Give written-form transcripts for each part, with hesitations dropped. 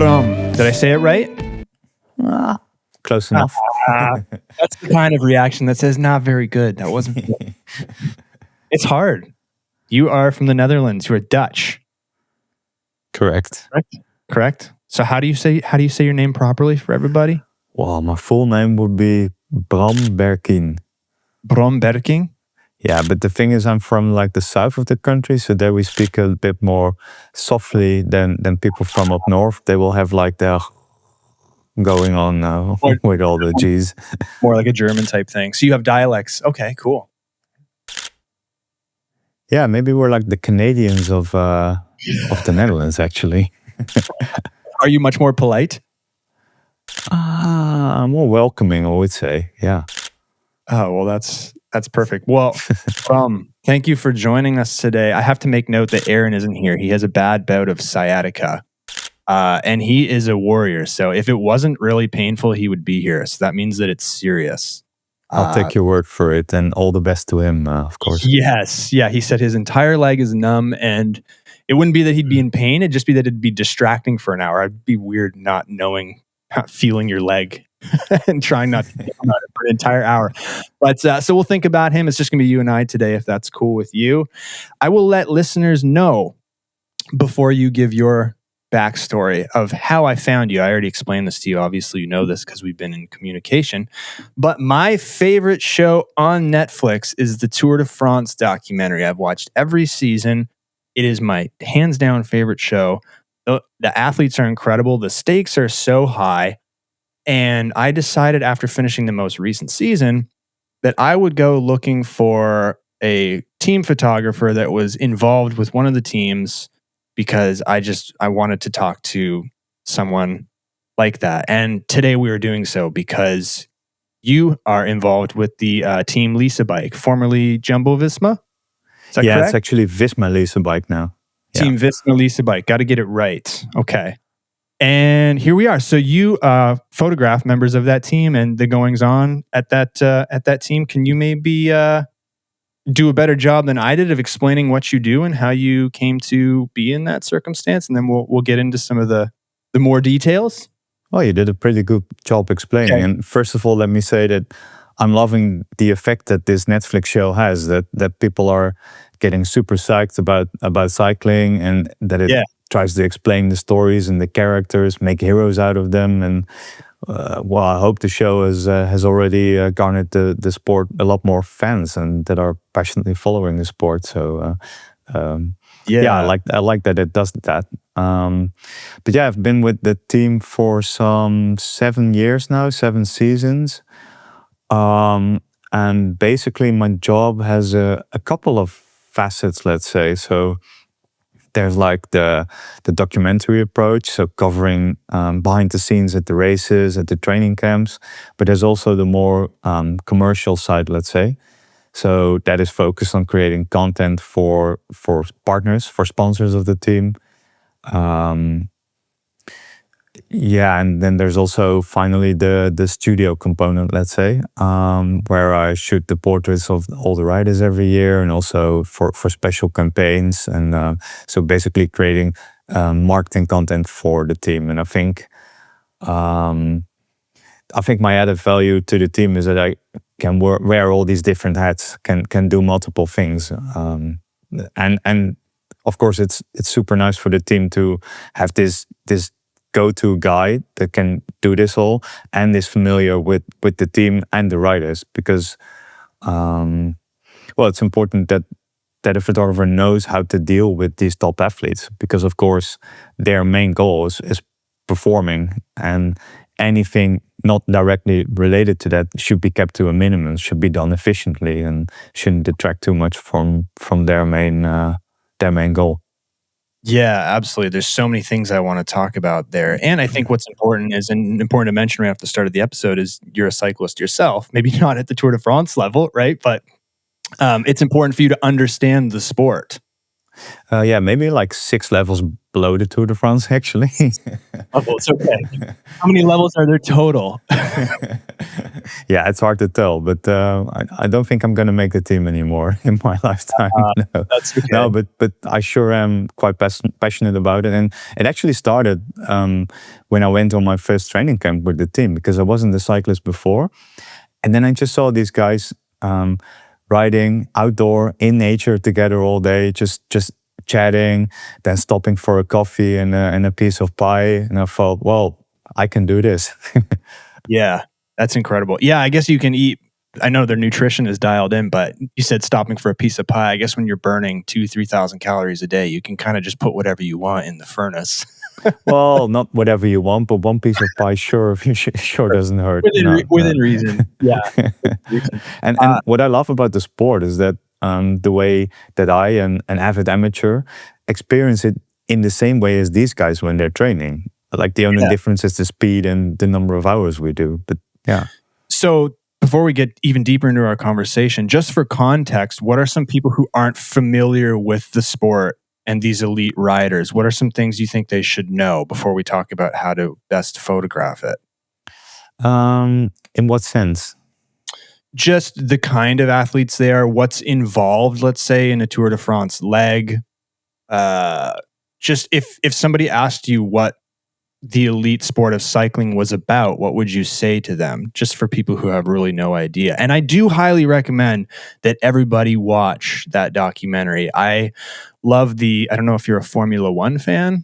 Bram. Did I say it right? Close enough. That's the kind of reaction that says not very good. That wasn't good. It's hard. You are from the Netherlands. You are Dutch. Correct. Correct. So how do you say your name properly for everybody? Well, my full name would be Bram Berkien. Bram Berkien? Yeah, but the thing is, I'm from like the south of the country, so there we speak a bit more softly than people from up north. They will have like their going on now with all the G's. More like a German type thing. So you have dialects. Okay, cool. Yeah, maybe we're like the Canadians of the Netherlands, actually. Are you much more polite? More welcoming, I would say. Yeah. Oh, well, that's perfect. Well, thank you for joining us today. I have to make note that Aaron isn't here. He has a bad bout of sciatica, and he is a warrior. So if it wasn't really painful, he would be here. So that means that it's serious. I'll take your word for it, and all the best to him, of course. Yes. Yeah, he said his entire leg is numb, and it wouldn't be that he'd be in pain. It'd just be that it'd be distracting for an hour. It'd be weird not feeling your leg and trying not to think about it for an entire hour. But so we'll think about him. It's just going to be you and I today, if that's cool with you. I will let listeners know before you give your backstory of how I found you. I already explained this to you. Obviously, you know this because we've been in communication. But my favorite show on Netflix is the Tour de France documentary. I've watched every season. It is my hands down favorite show. The athletes are incredible. The stakes are so high. And I decided after finishing the most recent season that I would go looking for a team photographer that was involved with one of the teams because I wanted to talk to someone like that. And today we are doing so because you are involved with the team Lisa bike, formerly Jumbo-Visma. Is that correct? It's actually Visma-Lease bike now. Team Visma-Lease bike. Got to get it right. Okay. And here we are. So you photograph members of that team and the goings on at that team. Can you maybe do a better job than I did of explaining what you do and how you came to be in that circumstance? And then we'll get into some of the more details. Well, you did a pretty good job explaining. Okay. And first of all, let me say that I'm loving the effect that this Netflix show has, that people are getting super psyched about cycling, and that it tries to explain the stories and the characters, make heroes out of them. And I hope the show has already garnered the sport a lot more fans and that are passionately following the sport. So I like that it does that. But yeah, I've been with the team for some 7 years now, 7 seasons. And basically my job has a couple of facets, let's say. So there's like the documentary approach, so covering behind the scenes at the races, at the training camps. But there's also the more commercial side, let's say. So that is focused on creating content for partners, for sponsors of the team. And then there's also finally the studio component, let's say, where I shoot the portraits of all the riders every year, and also for special campaigns, and so basically creating marketing content for the team. And I think my added value to the team is that I can wear all these different hats, can do multiple things, and of course it's super nice for the team to have this go-to guy that can do this all and is familiar with the team and the riders, because it's important that a photographer knows how to deal with these top athletes, because of course their main goal is performing, and anything not directly related to that should be kept to a minimum, should be done efficiently, and shouldn't detract too much from their main goal. Yeah, absolutely. There's so many things I want to talk about there. And I think what's important to mention right off the start of the episode is you're a cyclist yourself, maybe not at the Tour de France level, right? But it's important for you to understand the sport. Maybe like 6 levels below the Tour de France, actually. Levels, okay. How many levels are there total? Yeah, it's hard to tell, but I don't think I'm going to make the team anymore in my lifetime. No, That's okay. no, but I sure am quite passionate about it, and it actually started when I went on my first training camp with the team, because I wasn't a cyclist before, and then I just saw these guys riding outdoor in nature together all day, just chatting, then stopping for a coffee and a piece of pie, and I thought, well, I can do this. Yeah, that's incredible. Yeah, I guess you can eat. I know their nutrition is dialed in, but you said stopping for a piece of pie. I guess when you're burning 2,000-3,000 calories a day, you can kind of just put whatever you want in the furnace. Well, not whatever you want, but one piece of pie sure doesn't hurt. Within reason. Yeah. And what I love about the sport is that the way that I, an avid amateur, experience it in the same way as these guys when they're training. Like the only difference is the speed and the number of hours we do. But yeah. So before we get even deeper into our conversation, just for context, what are some people who aren't familiar with the sport and these elite riders? What are some things you think they should know before we talk about how to best photograph it? In what sense? Just the kind of athletes they are, what's involved, let's say, in a Tour de France leg. Just if somebody asked you what the elite sport of cycling was about, what would you say to them? Just for people who have really no idea. And I do highly recommend that everybody watch that documentary. I love I don't know if you're a Formula One fan.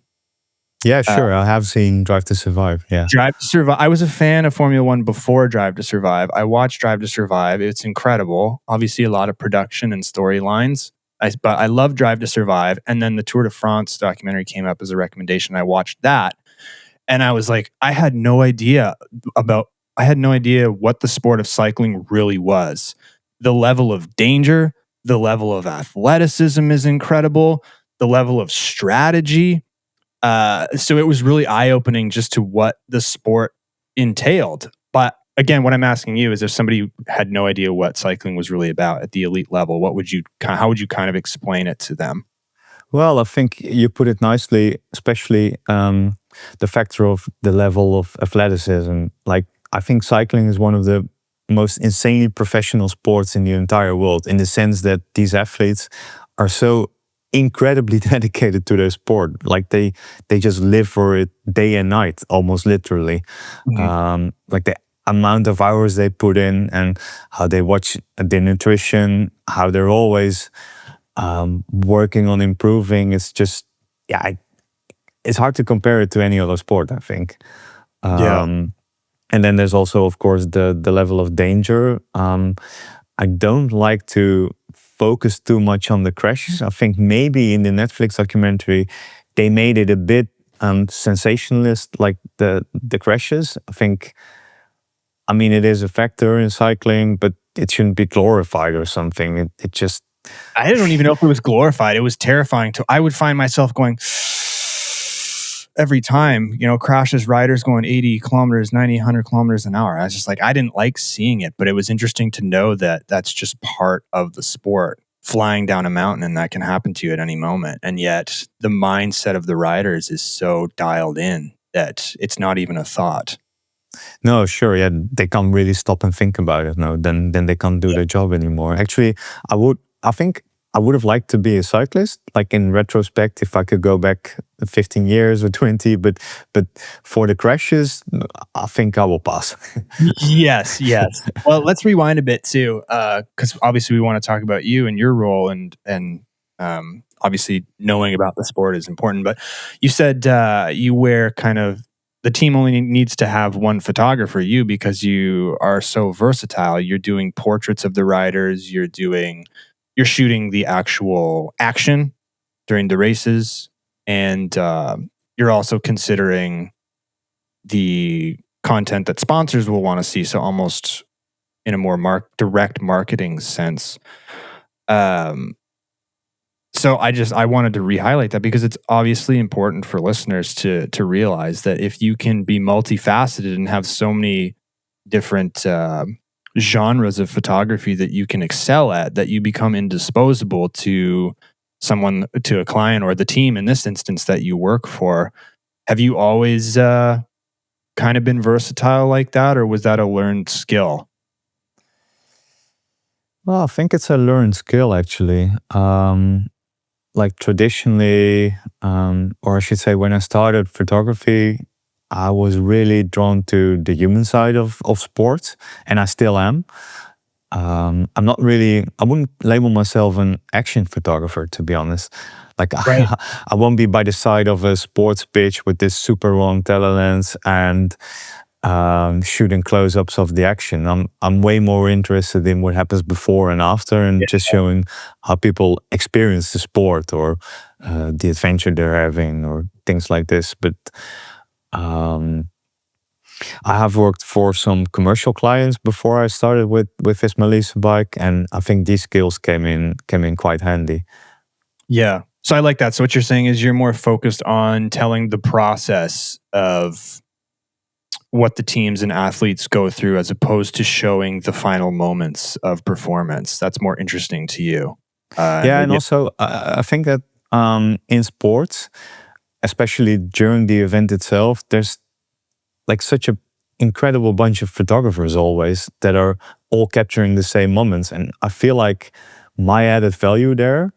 Yeah, sure. I have seen Drive to Survive. Yeah. Drive to Survive. I was a fan of Formula One before Drive to Survive. I watched Drive to Survive. It's incredible. Obviously, a lot of production and storylines. But I love Drive to Survive. And then the Tour de France documentary came up as a recommendation. I watched that. And I was like, I had no idea what the sport of cycling really was. The level of danger, the level of athleticism is incredible, the level of strategy. So it was really eye-opening just to what the sport entailed. But again, what I'm asking you is if somebody had no idea what cycling was really about at the elite level, how would you kind of explain it to them? Well, I think you put it nicely, especially the factor of the level of athleticism. Like, I think cycling is one of the most insanely professional sports in the entire world, in the sense that these athletes are so incredibly dedicated to their sport. Like they just live for it day and night, almost literally. Mm-hmm. Like the amount of hours they put in and how they watch their nutrition, how they're always working on improving. It's just, it's hard to compare it to any other sport, I think. And then there's also, of course, the level of danger. I don't like to focus too much on the crashes. I think maybe in the Netflix documentary, they made it a bit sensationalist, like the crashes. I mean, it is a factor in cycling, but it shouldn't be glorified or something. It just... I don't even know if it was glorified. It was terrifying. I would find myself going every time, crashes, riders going 80 kilometers, 90, 100 kilometers an hour. I was just like, I didn't like seeing it, but it was interesting to know that that's just part of the sport, flying down a mountain, and that can happen to you at any moment. And yet the mindset of the riders is so dialed in that it's not even a thought. No, sure. Yeah, they can't really stop and think about it. No, then they can't do their job anymore. Actually, I think I would have liked to be a cyclist, like in retrospect, if I could go back 15 years or 20, but for the crashes, I think I will pass. Yes. Well, let's rewind a bit too, because obviously we want to talk about you and your role, and obviously knowing about the sport is important. But you said you wear kind of, the team only needs to have one photographer, you, because you are so versatile. You're doing portraits of the riders, you're shooting the actual action during the races, and you're also considering the content that sponsors will want to see. So almost in a more direct marketing sense. So I wanted to re-highlight that because it's obviously important for listeners to realize that if you can be multifaceted and have so many different genres of photography that you can excel at, that you become indisposable to someone, to a client or the team in this instance that you work for. Have you always kind of been versatile like that, or was that a learned skill? Well, I think it's a learned skill actually. Like traditionally, or I should say, when I started photography, I was really drawn to the human side of sports, and I still am. I'm not really, I wouldn't label myself an action photographer, to be honest. Like, Right. I won't be by the side of a sports pitch with this super long telelens and shooting close-ups of the action. I'm way more interested in what happens before and after, and just showing how people experience the sport or the adventure they're having or things like this. But I have worked for some commercial clients before I started with Visma-Lease bike, and I think these skills came in quite handy. Yeah. So I like that. So what you're saying is you're more focused on telling the process of what the teams and athletes go through as opposed to showing the final moments of performance. That's more interesting to you. Yeah, and also I think that in sports, especially during the event itself, there's like such a incredible bunch of photographers always that are all capturing the same moments, and I feel like my added value there,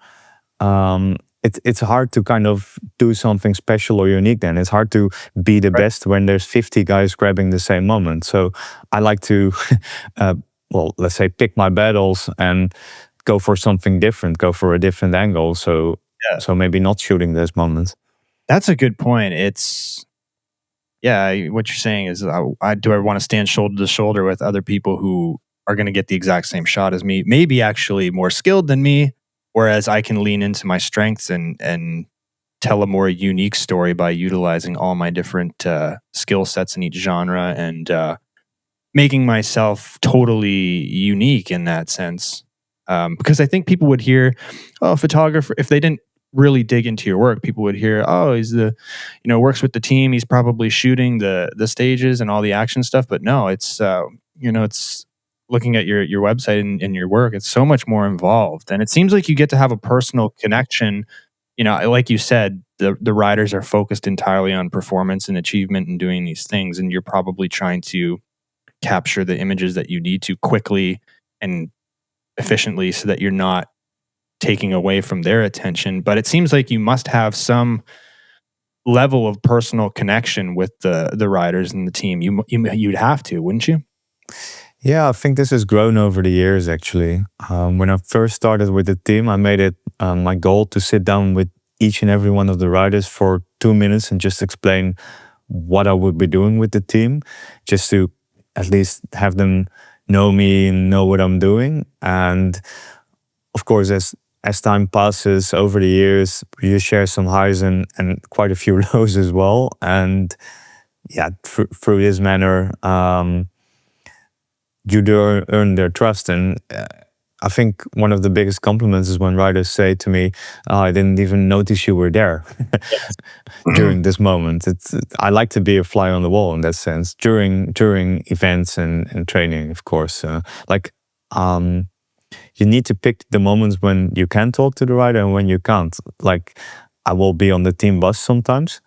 it's hard to kind of do something special or unique. Then it's hard to be the best when there's 50 guys grabbing the same moment. So I like to well, let's say, pick my battles and go for something different, go for a different angle. So maybe not shooting those moments. That's a good point. It's, yeah, what you're saying is, I want to stand shoulder to shoulder with other people who are going to get the exact same shot as me, maybe actually more skilled than me, whereas I can lean into my strengths and tell a more unique story by utilizing all my different skill sets in each genre and making myself totally unique in that sense. Because I think people would hear, oh, photographer, if they didn't really dig into your work, people would hear, oh, he's works with the team, he's probably shooting the stages and all the action stuff. But no, it's it's looking at your website and your work, it's so much more involved, and it seems like you get to have a personal connection. Like you said, the riders are focused entirely on performance and achievement and doing these things, and you're probably trying to capture the images that you need to quickly and efficiently so that you're not taking away from their attention. But it seems like you must have some level of personal connection with the riders and the team. You'd have to, wouldn't you? Yeah, I think this has grown over the years, actually. When I first started with the team, I made it my goal to sit down with each and every one of the riders for 2 minutes and just explain what I would be doing with the team, just to at least have them know me and know what I'm doing. And of course, as time passes over the years, you share some highs and quite a few lows as well. And yeah, through this manner, you do earn their trust. And I think one of the biggest compliments is when riders say to me, oh, I didn't even notice you were there during this moment. I like to be a fly on the wall in that sense during events and training, of course. You need to pick the moments when you can talk to the rider and when you can't. Like, I will be on the team bus sometimes,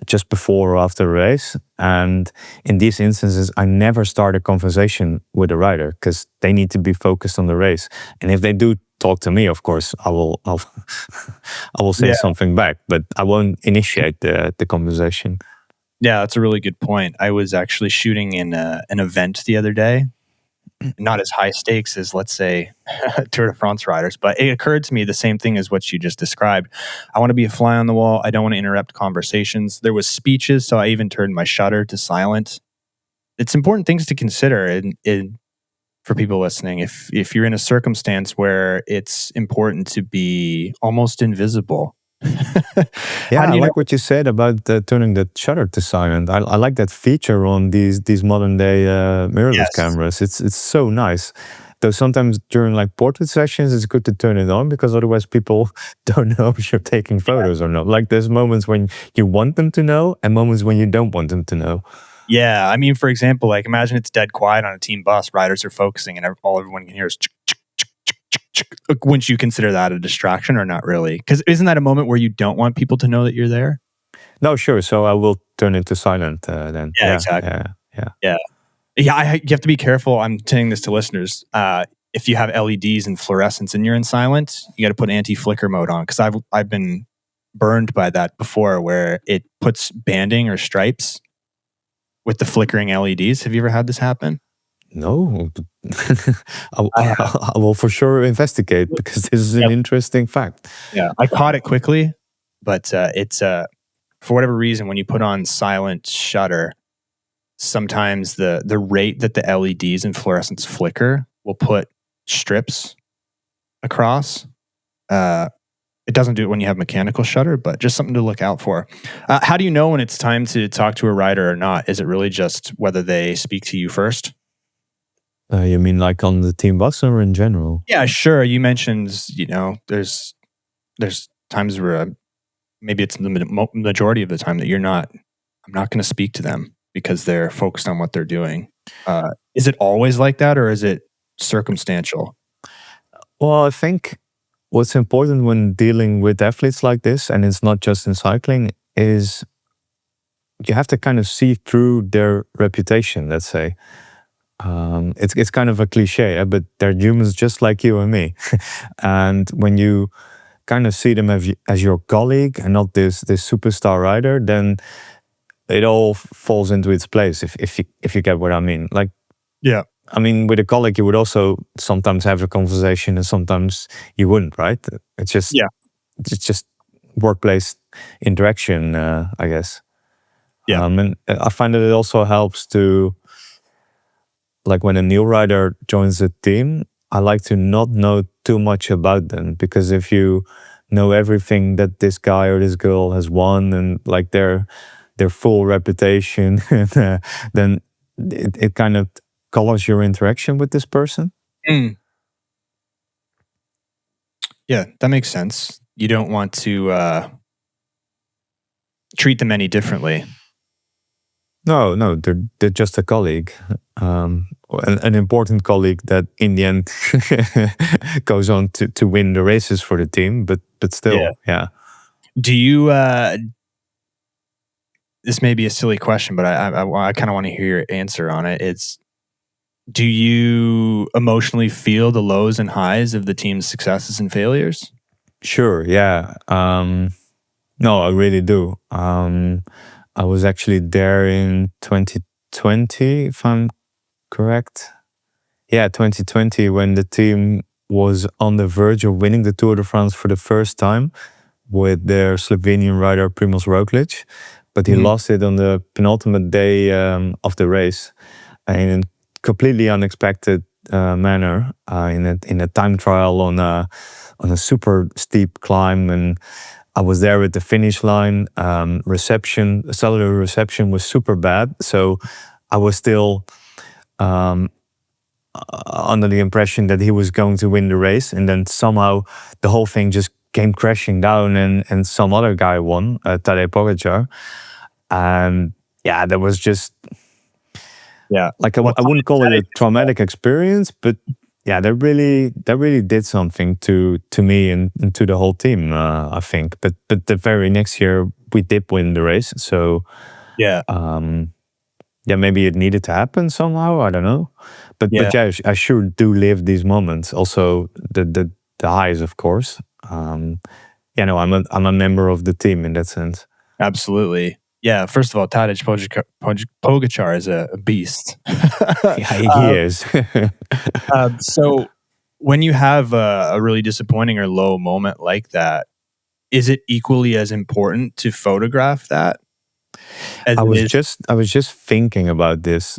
just before or after a race. And in these instances, I never start a conversation with a rider because they need to be focused on the race. And if they do talk to me, of course, I will say something back, but I won't initiate the conversation. Yeah, that's a really good point. I was actually shooting in an event the other day. Not as high stakes as, let's say, Tour de France riders, but it occurred to me the same thing as what you just described. I want to be a fly on the wall. I don't want to interrupt conversations. There was speeches, so I even turned my shutter to silent. It's important things to consider for people listening. If you're in a circumstance where it's important to be almost invisible. Yeah, I like what you said about turning the shutter to silent. I like that feature on these modern day mirrorless cameras. It's so nice. Though sometimes during like portrait sessions, it's good to turn it on because otherwise people don't know if you're taking photos or not. Like, there's moments when you want them to know and moments when you don't want them to know. Yeah, I mean, for example, like imagine it's dead quiet on a team bus. Riders are focusing, and all everyone can hear is Wouldn't you consider that a distraction or not really? Because isn't that a moment where you don't want people to know that you're there? No, sure. So I will turn it to silent then. Yeah, Yeah, exactly. yeah. Yeah, you have to be careful. I'm saying this to listeners. If you have LEDs and fluorescence and you're in silent, you got to put anti-flicker mode on, because I've been burned by that before, where it puts banding or stripes with the flickering LEDs. Have you ever had this happen? No, I have. I will for sure investigate, because this is an interesting fact. Yeah, I caught it quickly, but it's for whatever reason, when you put on silent shutter, sometimes the rate that the LEDs and fluorescence flicker will put strips across. It doesn't do it when you have mechanical shutter, but just something to look out for. How do you know when it's time to talk to a rider or not? Is it really just whether they speak to you first? You mean like on the team bus or in general? Yeah, sure. You mentioned, there's times where maybe it's the majority of the time that I'm not going to speak to them because they're focused on what they're doing. Is it always like that, or is it circumstantial? Well, I think what's important when dealing with athletes like this, and it's not just in cycling, is you have to kind of see through their reputation, let's say. It's kind of a cliche, but they're humans just like you and me. And when you kind of see them as your colleague and not this superstar rider, then it all falls into its place, if you get what I mean. Like, Yeah. I mean, with a colleague, you would also sometimes have a conversation and sometimes you wouldn't, right? It's just workplace interaction, I guess. Yeah. And I find that it also helps to, like when a new rider joins a team, I like to not know too much about them, because if you know everything that this guy or this girl has won and like their full reputation, then it kind of colors your interaction with this person. Mm. Yeah, that makes sense. You don't want to treat them any differently. No, they're just a colleague, an important colleague that in the end goes on to win the races for the team. But still, yeah. Do you? This may be a silly question, but I kind of want to hear your answer on it. Do you emotionally feel the lows and highs of the team's successes and failures? Sure, yeah. No, I really do. I was actually there in 2020, if I'm correct. Yeah, 2020, when the team was on the verge of winning the Tour de France for the first time with their Slovenian rider Primož Roglič, but he lost it on the penultimate day of the race in a completely unexpected manner in a time trial on a super steep climb. And I was there at the finish line. Cellular reception was super bad, so I was still under the impression that he was going to win the race, and then somehow the whole thing just came crashing down, and some other guy won, Tadej Pogačar. And yeah, that was just like I wouldn't call it a traumatic experience, but yeah, that really did something to me and to the whole team, I think. But the very next year we did win the race, so maybe it needed to happen somehow. I don't know, but yeah, I sure do live these moments. Also, the highs, of course. I'm a member of the team in that sense. Absolutely. Yeah. First of all, Tadej Pogačar is a beast. Yeah, he is. So, when you have a really disappointing or low moment like that, is it equally as important to photograph that? I was just thinking about this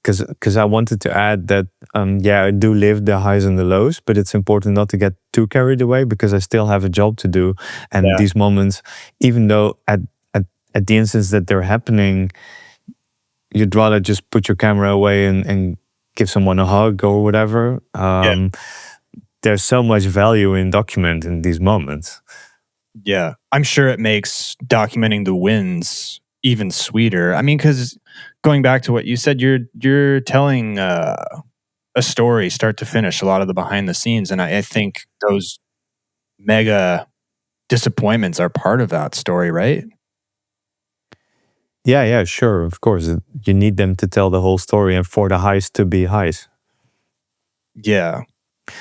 because I wanted to add that I do live the highs and the lows, but it's important not to get too carried away, because I still have a job to do, and these moments, even though at the instance that they're happening, you'd rather just put your camera away and give someone a hug or whatever. There's so much value in documenting these moments. Yeah, I'm sure it makes documenting the wins even sweeter. I mean, because going back to what you said, you're telling a a story start to finish, a lot of the behind the scenes. And I think those mega disappointments are part of that story, right? Yeah, sure, of course. You need them to tell the whole story and for the highs to be highs. Yeah.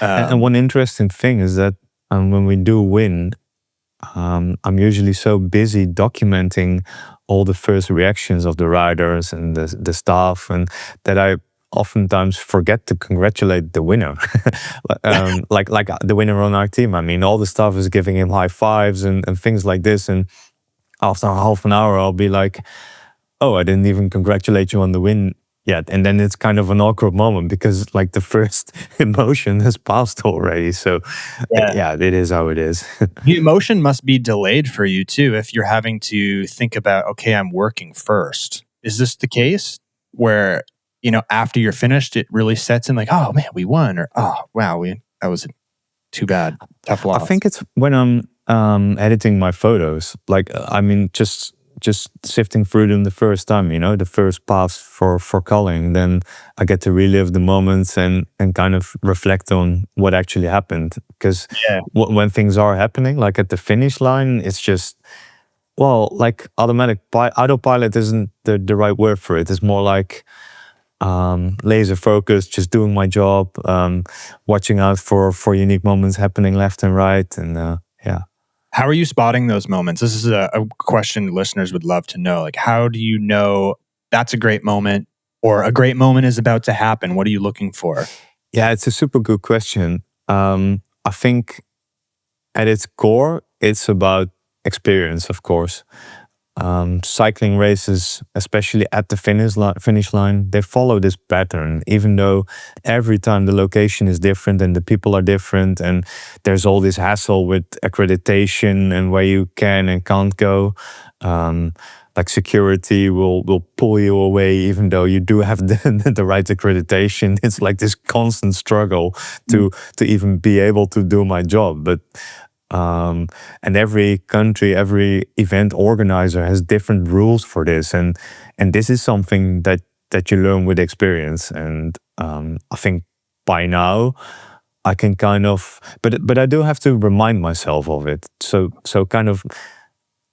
And one interesting thing is that when we do win, I'm usually so busy documenting all the first reactions of the riders and the staff, and that I oftentimes forget to congratulate the winner. Like the winner on our team. I mean, all the staff is giving him high fives and things like this. And after half an hour, I'll be like, oh, I didn't even congratulate you on the win yet. And then it's kind of an awkward moment because like the first emotion has passed already. So yeah, it is how it is. The emotion must be delayed for you too if you're having to think about, okay, I'm working first. Is this the case where, after you're finished, it really sets in like, oh man, we won, or oh wow, that was too bad, tough loss? I think it's when I'm editing my photos. Like I mean, just sifting through them the first time, the first pass for culling, then I get to relive the moments and kind of reflect on what actually happened. Because when things are happening, like at the finish line, it's just, well, like autopilot isn't the right word for it. It's more like laser focused, just doing my job, watching out for unique moments happening left and right, and yeah. How are you spotting those moments? This is a question listeners would love to know. Like, how do you know that's a great moment or a great moment is about to happen? What are you looking for? Yeah, it's a super good question. I think at its core, it's about experience, of course. Cycling races, especially at the finish line, they follow this pattern, even though every time the location is different and the people are different and there's all this hassle with accreditation and where you can and can't go. Like security will pull you away even though you do have the right accreditation. It's like this constant struggle to even be able to do my job. But and every country, every event organizer has different rules for this, and this is something that you learn with experience. And I think by now I can kind of, but I do have to remind myself of it. So kind of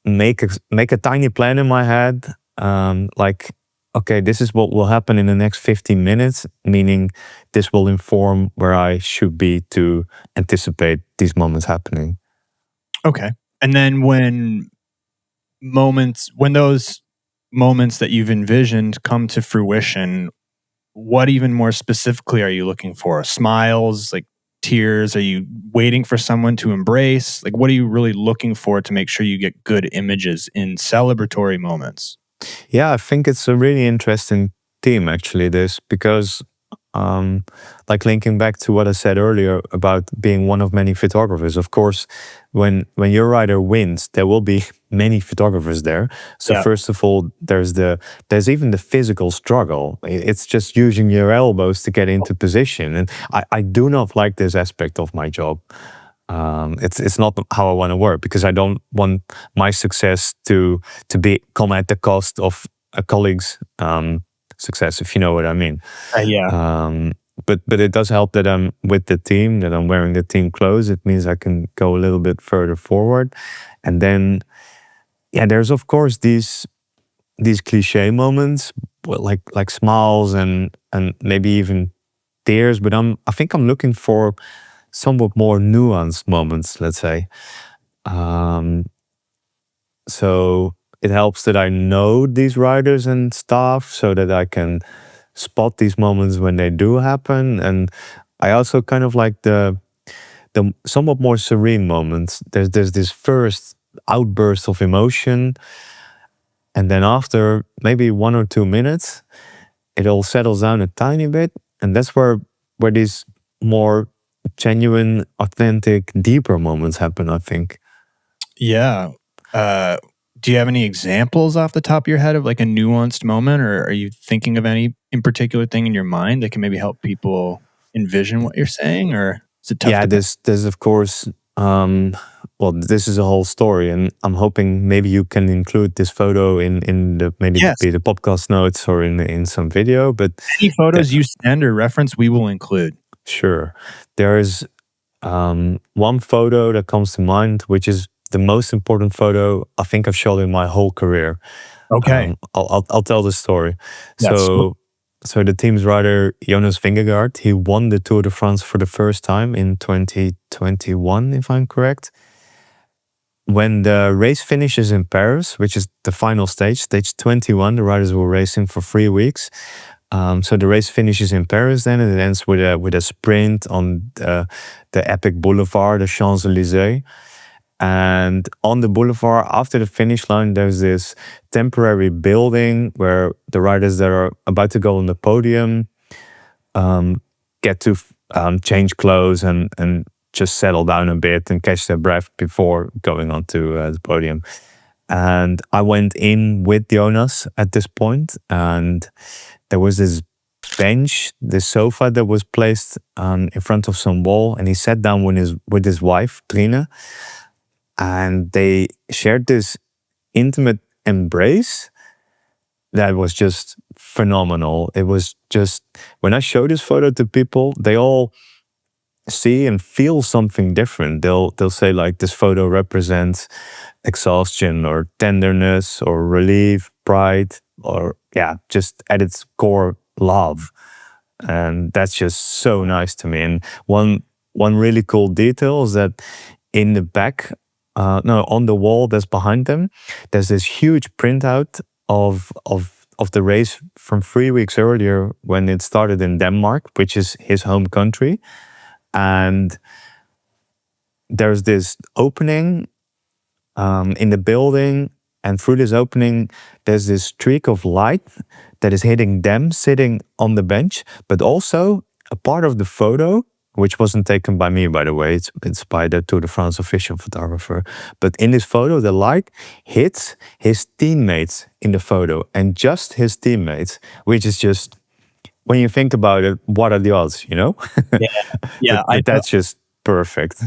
make a tiny plan in my head, like, okay, this is what will happen in the next 15 minutes, meaning this will inform where I should be to anticipate these moments happening. Okay. And then when those moments that you've envisioned come to fruition, what even more specifically are you looking for? Smiles, like tears? Are you waiting for someone to embrace? Like, what are you really looking for to make sure you get good images in celebratory moments? Yeah, I think it's a really interesting theme, actually, this, because like linking back to what I said earlier about being one of many photographers, of course, when your rider wins, there will be many photographers there. So first of all, there's even the physical struggle. It's just using your elbows to get into position. And I do not like this aspect of my job. It's not how I want to work, because I don't want my success to come at the cost of a colleague's success, if you know what I mean. But it does help that I'm with the team, that I'm wearing the team clothes. It means I can go a little bit further forward. And then, there's of course these cliche moments, like smiles and maybe even tears. But I think I'm looking for somewhat more nuanced moments, let's say. So it helps that I know these riders and staff so that I can spot these moments when they do happen. And I also kind of like the somewhat more serene moments. There's this first outburst of emotion, and then after maybe 1 or 2 minutes, it all settles down a tiny bit, and that's where these more genuine, authentic, deeper moments happen, I think. Yeah. Do you have any examples off the top of your head of like a nuanced moment, or are you thinking of any in particular thing in your mind that can maybe help people envision what you're saying, or is it tough? Yeah, there's of course well, this is a whole story, and I'm hoping maybe you can include this photo in the maybe Yes. be the podcast notes or in some video. But Any photos you send or reference, we will include. sure, there's one photo that comes to mind, which is the most important photo I think I've shot in my whole career. Okay. I'll tell the story. Yes. So the team's rider Jonas Vingegaard, he won the Tour de France for the first time in 2021, if I'm correct. When the race finishes in Paris, which is the final stage, stage 21, the riders were racing for 3 weeks. So the race finishes in Paris then, and it ends with a sprint on the epic boulevard, the Champs-Élysées. And on the boulevard, after the finish line, there's this temporary building where the riders that are about to go on the podium get to change clothes and just settle down a bit and catch their breath before going onto the podium. And I went in with Jonas at this point, and there was this bench, this sofa that was placed in front of some wall, and he sat down with his wife, Trine, and they shared this intimate embrace that was just phenomenal. It was just, when I show this photo to people, they all see and feel something different. They'll say like, this photo represents exhaustion or tenderness or relief, pride, or just at its core, love. And that's just so nice to me. And one really cool detail is that in the back, on the wall that's behind them, there's this huge printout of the race from 3 weeks earlier when it started in Denmark, which is his home country. And there's this opening in the building, and through this opening, there's this streak of light that is hitting them sitting on the bench, but also a part of the photo, which wasn't taken by me, by the way, it's by the Tour de France official photographer. But in this photo, the light hits his teammates in the photo, and just his teammates, which is just, when you think about it, what are the odds, you know? Yeah. but that's just perfect.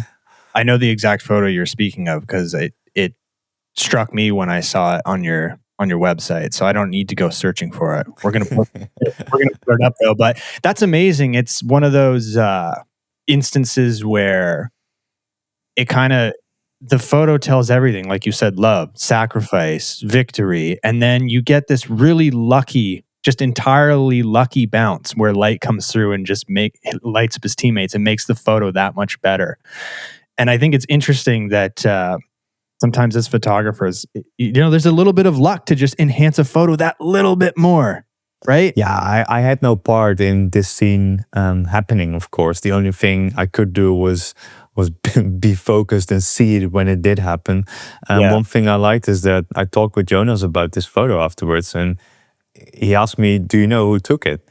I know the exact photo you're speaking of because it struck me when I saw it on your website. So I don't need to go searching for it. We're gonna put it up though. But that's amazing. It's one of those instances where it kind of, the photo tells everything. Like you said, love, sacrifice, victory, and then you get this really lucky, just entirely lucky bounce where light comes through and just lights up his teammates and makes the photo that much better. And I think it's interesting that sometimes as photographers, there's a little bit of luck to just enhance a photo that little bit more, right? Yeah, I had no part in this scene happening, of course. The only thing I could do was be focused and see it when it did happen. One thing I liked is that I talked with Jonas about this photo afterwards, and he asked me, do you know who took it?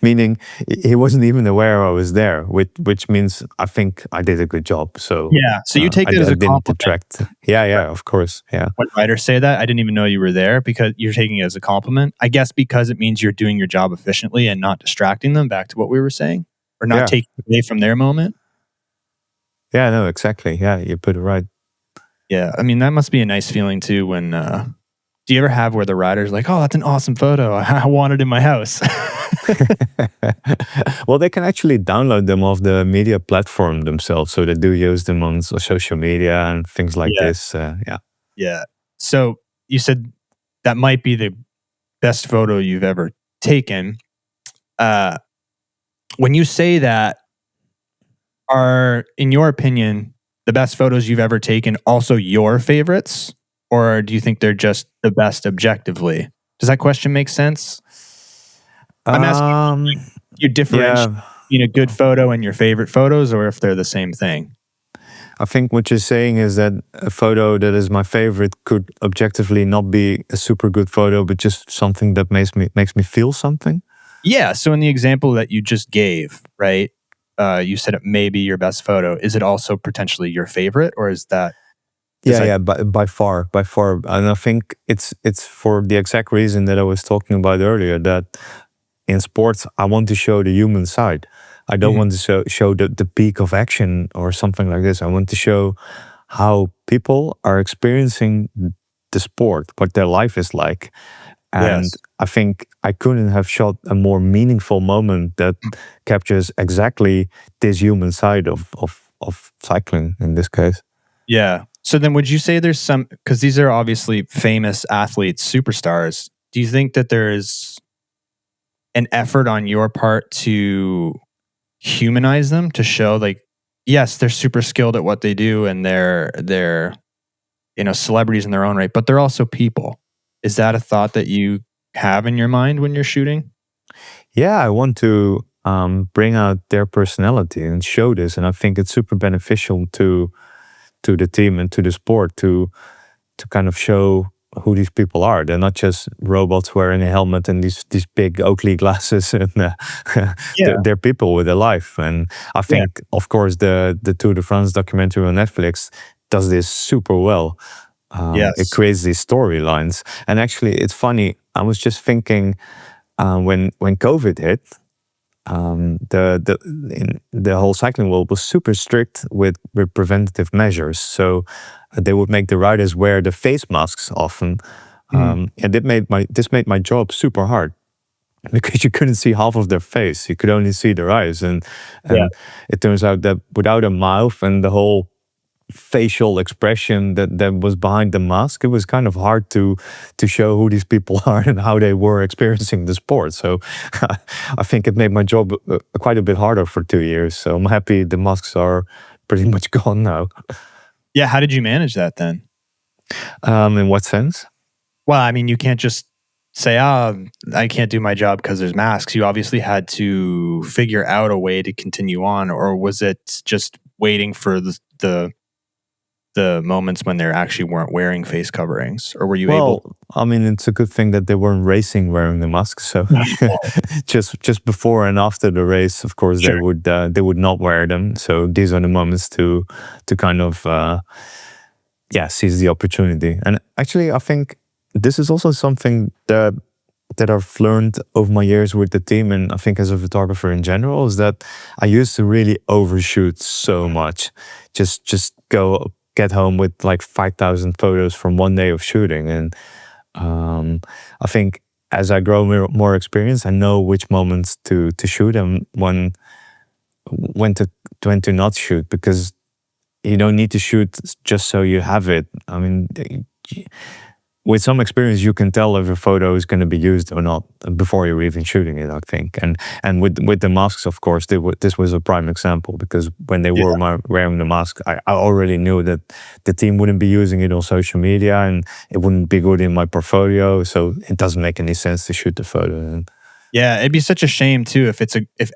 Meaning he wasn't even aware I was there, which means I think I did a good job. So so you take that as a compliment. Detract. Yeah, of course. Yeah. When writers say that, I didn't even know you were there, because you're taking it as a compliment. I guess because it means you're doing your job efficiently and not distracting them, back to what we were saying, or not taking away from their moment. Yeah, no, exactly. Yeah, you put it right. Yeah, I mean, that must be a nice feeling too when... do you ever have where the rider's like, oh, that's an awesome photo, I want it in my house? Well, they can actually download them off the media platform themselves, so they do use them on social media and things like this. Yeah. So you said that might be the best photo you've ever taken. When you say that, are, in your opinion, the best photos you've ever taken also your favorites? Or do you think they're just the best objectively? Does that question make sense? I'm asking if you differentiate between a good photo and your favorite photos, or if they're the same thing. I think what you're saying is that a photo that is my favorite could objectively not be a super good photo, but just something that makes me feel something. Yeah. So in the example that you just gave, right? You said it may be your best photo. Is it also potentially your favorite, or is that? By far. And I think it's for the exact reason that I was talking about earlier, that in sports, I want to show the human side. I don't want to show the peak of action or something like this. I want to show how people are experiencing the sport, what their life is like. And Yes. I think I couldn't have shot a more meaningful moment that captures exactly this human side of cycling in this case. Yeah. So then would you say there's some, because these are obviously famous athletes, superstars. Do you think that there's an effort on your part to humanize them, to show like, yes, they're super skilled at what they do and they're celebrities in their own right, but they're also people. Is that a thought that you have in your mind when you're shooting? Yeah, I want to bring out their personality and show this, and I think it's super beneficial to the team and to the sport to kind of show who these people are. They're not just robots wearing a helmet and these big Oakley glasses, and Yeah. they're people with a life. And I think, of course, the Tour de France documentary on Netflix does this super well. It Yes. creates these storylines, and actually, it's funny. I was just thinking when COVID hit. The whole cycling world was super strict with preventative measures. So they would make the riders wear the face masks often, and this made my job super hard because you couldn't see half of their face; you could only see their eyes, and it turns out that without a mouth and the whole facial expression that was behind the mask, it was kind of hard to show who these people are and how they were experiencing the sport. So I think it made my job quite a bit harder for 2 years. So I'm happy the masks are pretty much gone now. Yeah. How did you manage that then? In what sense? Well, I mean, you can't just say, I can't do my job because there's masks. You obviously had to figure out a way to continue on, or was it just waiting for the moments when they actually weren't wearing face coverings, or were you able? I mean, it's a good thing that they weren't racing wearing the masks. So just before and after the race, of course, Sure. they would not wear them. So these are the moments to kind of seize the opportunity. And actually, I think this is also something that I've learned over my years with the team, and I think as a photographer in general, is that I used to really overshoot so much. Just get home with like 5,000 photos from one day of shooting. And I think as I grow more experience, I know which moments to shoot and when to not shoot, because you don't need to shoot just so you have it. I mean, with some experience, you can tell if a photo is going to be used or not before you're even shooting it, I think. And with the masks, of course, this was a prime example, because when they were wearing the mask, I already knew that the team wouldn't be using it on social media and it wouldn't be good in my portfolio. So it doesn't make any sense to shoot the photo. Yeah, it'd be such a shame too if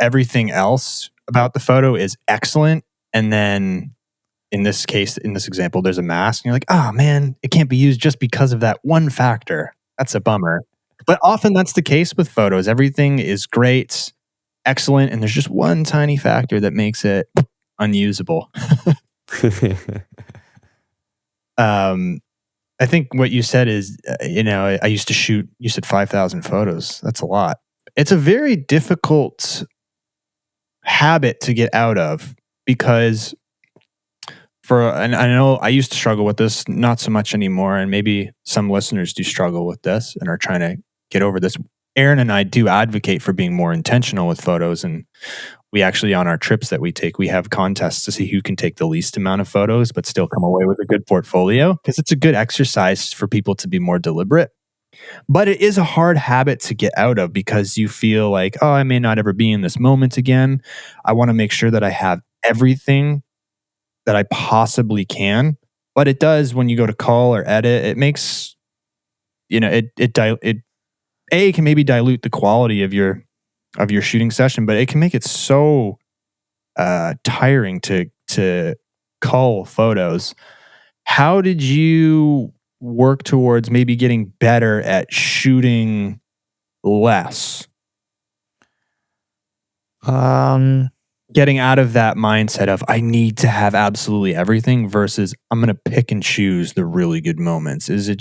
everything else about the photo is excellent, and then in this case, in this example, there's a mask, and you're like, oh man, it can't be used just because of that one factor. That's a bummer. But often that's the case with photos. Everything is great, excellent, and there's just one tiny factor that makes it unusable. I think what you said is, I used to shoot, you said 5,000 photos. That's a lot. It's a very difficult habit to get out of, because and I know I used to struggle with this, not so much anymore, and maybe some listeners do struggle with this and are trying to get over this. Aaron and I do advocate for being more intentional with photos, and we actually, on our trips that we take, we have contests to see who can take the least amount of photos but still come away with a good portfolio, because it's a good exercise for people to be more deliberate. But it is a hard habit to get out of, because you feel like, oh, I may not ever be in this moment again. I want to make sure that I have everything that I possibly can. But it does, when you go to call or edit, it makes, it can maybe dilute the quality of your shooting session, but it can make it so tiring to cull photos. How did you work towards maybe getting better at shooting less? Getting out of that mindset of I need to have absolutely everything versus I'm going to pick and choose the really good moments. Was it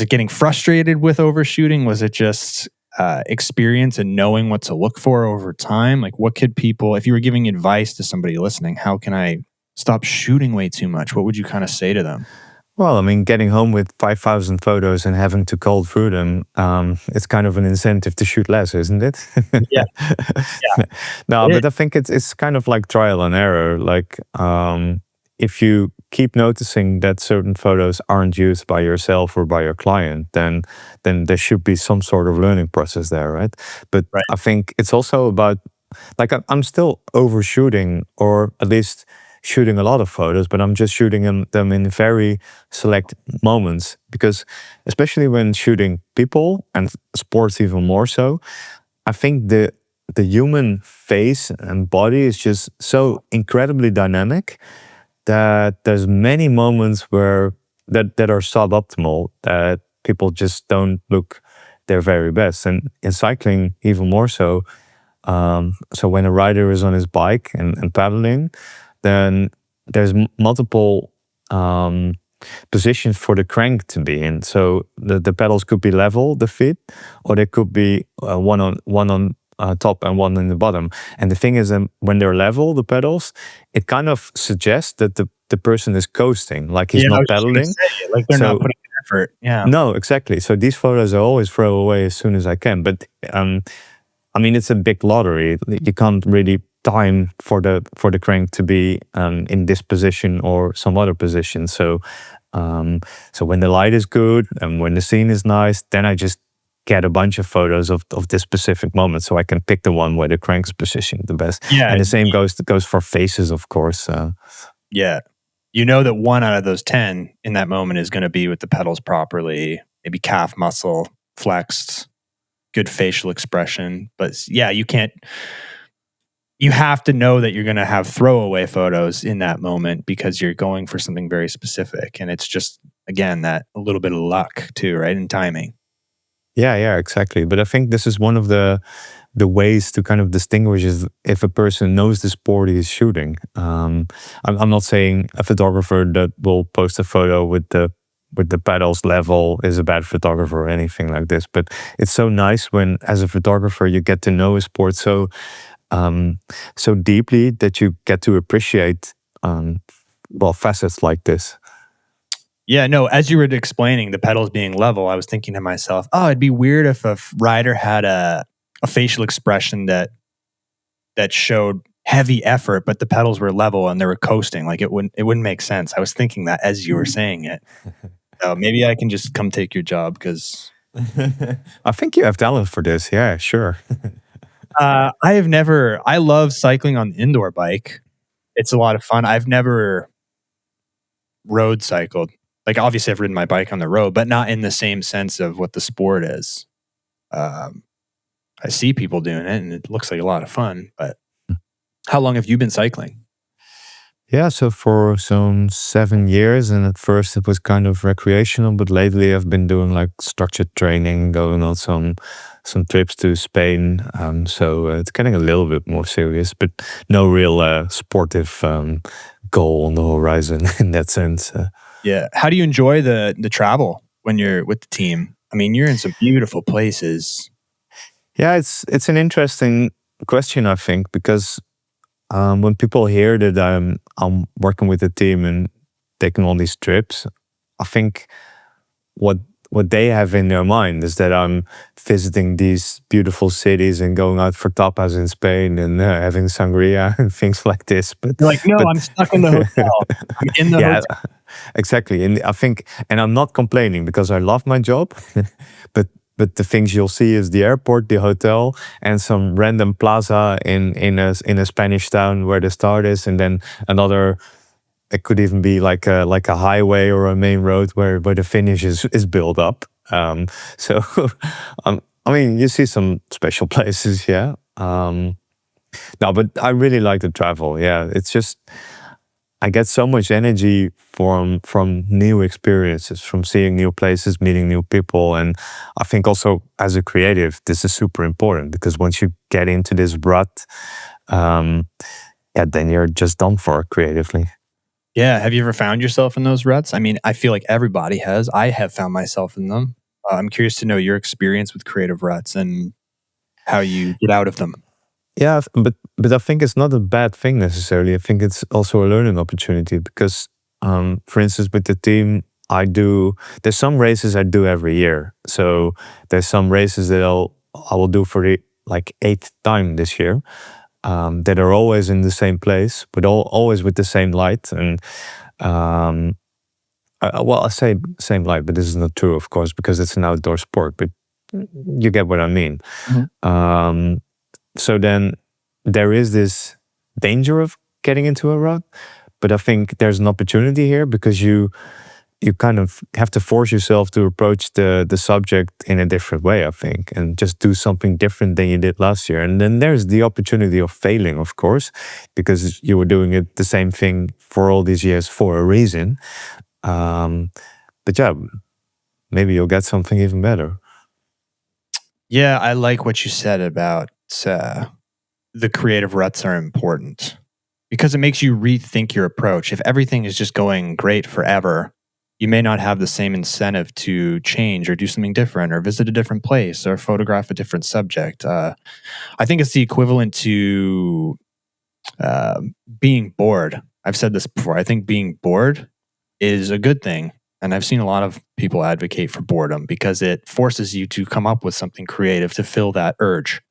getting frustrated with overshooting? Was it just experience and knowing what to look for over time? Like, what could people, if you were giving advice to somebody listening, how can I stop shooting way too much? What would you kind of say to them? Well, I mean, getting home with 5,000 photos and having to cull through them, it's kind of an incentive to shoot less, isn't it? Yeah. Yeah. No, but I think it's kind of like trial and error. Like, if you keep noticing that certain photos aren't used by yourself or by your client, then there should be some sort of learning process there, right? But Right. I think it's also about, like, I'm still overshooting, or at least shooting a lot of photos, but I'm just shooting them in very select moments, because especially when shooting people, and sports even more so, I think the human face and body is just so incredibly dynamic that there's many moments where that are suboptimal, that people just don't look their very best. And in cycling even more so. So when a rider is on his bike and pedaling, then there's multiple positions for the crank to be in. So the pedals could be level, the feet, or they could be one on top and one in the bottom. And the thing is, when they're level, the pedals, it kind of suggests that the person is coasting, like he's not pedaling. Like they're not putting effort. Yeah. No, exactly. So these photos I always throw away as soon as I can. But I mean, it's a big lottery. You can't really time for the crank to be in this position or some other position. So so when the light is good and when the scene is nice, then I just get a bunch of photos of this specific moment, so I can pick the one where the crank's positioned the best. Yeah. And the same goes for faces, of course. Yeah. You know that 1 out of those 10 in that moment is going to be with the pedals properly, maybe calf muscle flexed, good facial expression. But yeah, you have to know that you're going to have throwaway photos in that moment because you're going for something very specific. And it's just, again, that a little bit of luck too, right? And timing. Yeah, exactly. But I think this is one of the ways to kind of distinguish is if a person knows the sport he is shooting. I'm not saying a photographer that will post a photo with the pedals level is a bad photographer or anything like this. But it's so nice when, as a photographer, you get to know a sport so deeply that you get to appreciate facets like this. Yeah, no, as you were explaining the pedals being level, I was thinking to myself, oh, it'd be weird if a rider had a facial expression that showed heavy effort, but the pedals were level and they were coasting. Like it wouldn't make sense. I was thinking that as you were saying it. So maybe I can just come take your job because I think you have talent for this. Yeah, sure. I love cycling on the indoor bike. It's a lot of fun. I've never road cycled. Like obviously I've ridden my bike on the road, but not in the same sense of what the sport is. I see people doing it and it looks like a lot of fun, but how long have you been cycling? Yeah, so for some 7 years, and at first it was kind of recreational, but lately I've been doing like structured training, going on some trips to Spain. So it's getting a little bit more serious, but no real sportive goal on the horizon in that sense. Yeah. How do you enjoy the travel when you're with the team? I mean, you're in some beautiful places. Yeah, it's an interesting question, I think, because when people hear that I'm working with a team and taking all these trips, I think what they have in their mind is that I'm visiting these beautiful cities and going out for tapas in Spain and having sangria and things like this. But you're like, no, I'm stuck in the hotel. I'm in the hotel. Exactly. And I think, and I'm not complaining because I love my job, but the things you'll see is the airport, the hotel, and some random plaza in a Spanish town where the start is, and then another. It could even be like a highway or a main road where the finish is built up. So, I mean, you see some special places, yeah. No, but I really like to travel. Yeah, it's just I get so much energy from new experiences, from seeing new places, meeting new people, and I think also as a creative, this is super important because once you get into this rut, then you're just done for creatively. Yeah. Have you ever found yourself in those ruts? I mean, I feel like everybody has. I have found myself in them. I'm curious to know your experience with creative ruts and how you get out of them. Yeah, but I think it's not a bad thing necessarily. I think it's also a learning opportunity because, for instance, with the team, there's some races I do every year. So there's some races that I will do for the like 8th time this year, that are always in the same place, but always with the same light. And I say same light, but this is not true, of course, because it's an outdoor sport. But you get what I mean. So then there is this danger of getting into a rut, but I think there's an opportunity here because you kind of have to force yourself to approach the subject in a different way, I think, and just do something different than you did last year. And then there's the opportunity of failing, of course, because you were doing it the same thing for all these years for a reason. But yeah, maybe you'll get something even better. Yeah, I like what you said about the creative ruts are important because it makes you rethink your approach. If everything is just going great forever, you may not have the same incentive to change or do something different or visit a different place or photograph a different subject. I think it's the equivalent to being bored. I've said this before. I think being bored is a good thing. And I've seen a lot of people advocate for boredom because it forces you to come up with something creative to fill that urge.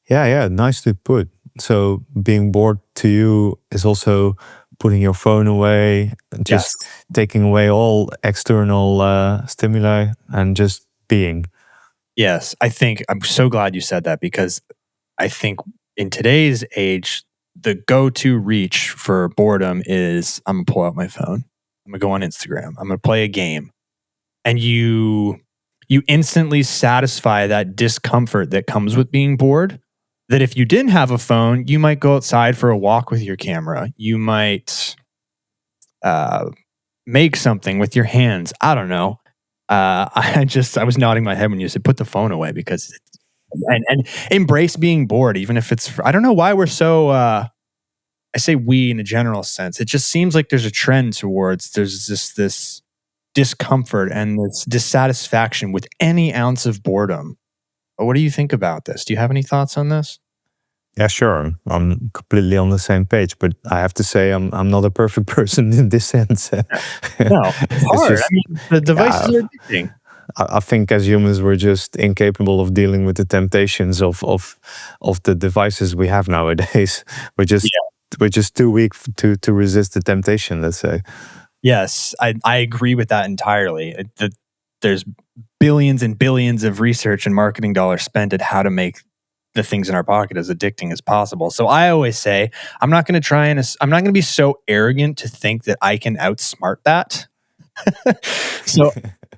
Yeah, nicely put. So being bored to you is also putting your phone away, just taking away all external stimuli and just being. Yes, I'm so glad you said that because I think in today's age, the go-to reach for boredom is I'm going to pull out my phone. I'm going to go on Instagram. I'm going to play a game. And you instantly satisfy that discomfort that comes with being bored. That if you didn't have a phone, you might go outside for a walk with your camera. You might make something with your hands. I don't know. I was nodding my head when you said put the phone away because and embrace being bored, even if it's. I don't know why we're so. I say we in a general sense. It just seems like there's a trend towards there's this discomfort and this dissatisfaction with any ounce of boredom. What do you think about this? Do you have any thoughts on this? Yeah, sure. I'm completely on the same page, but I have to say I'm not a perfect person in this sense. No, it's hard. Just, I mean, the devices are addicting. I think as humans we're just incapable of dealing with the temptations of the devices we have nowadays. We're just too weak to resist the temptation, let's say. Yes, I agree with that entirely. There's billions and billions of research and marketing dollars spent at how to make the things in our pocket as addicting as possible. So I always say, I'm not going to be so arrogant to think that I can outsmart that. So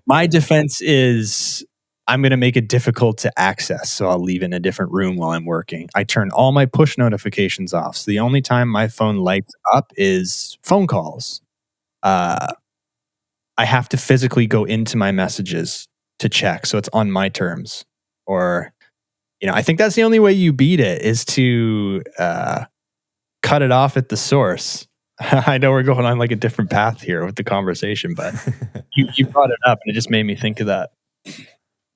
my defense is I'm going to make it difficult to access. So I'll leave it in a different room while I'm working. I turn all my push notifications off. So the only time my phone lights up is phone calls. I have to physically go into my messages to check. So it's on my terms. Or, I think that's the only way you beat it is to cut it off at the source. I know we're going on like a different path here with the conversation, but you brought it up and it just made me think of that.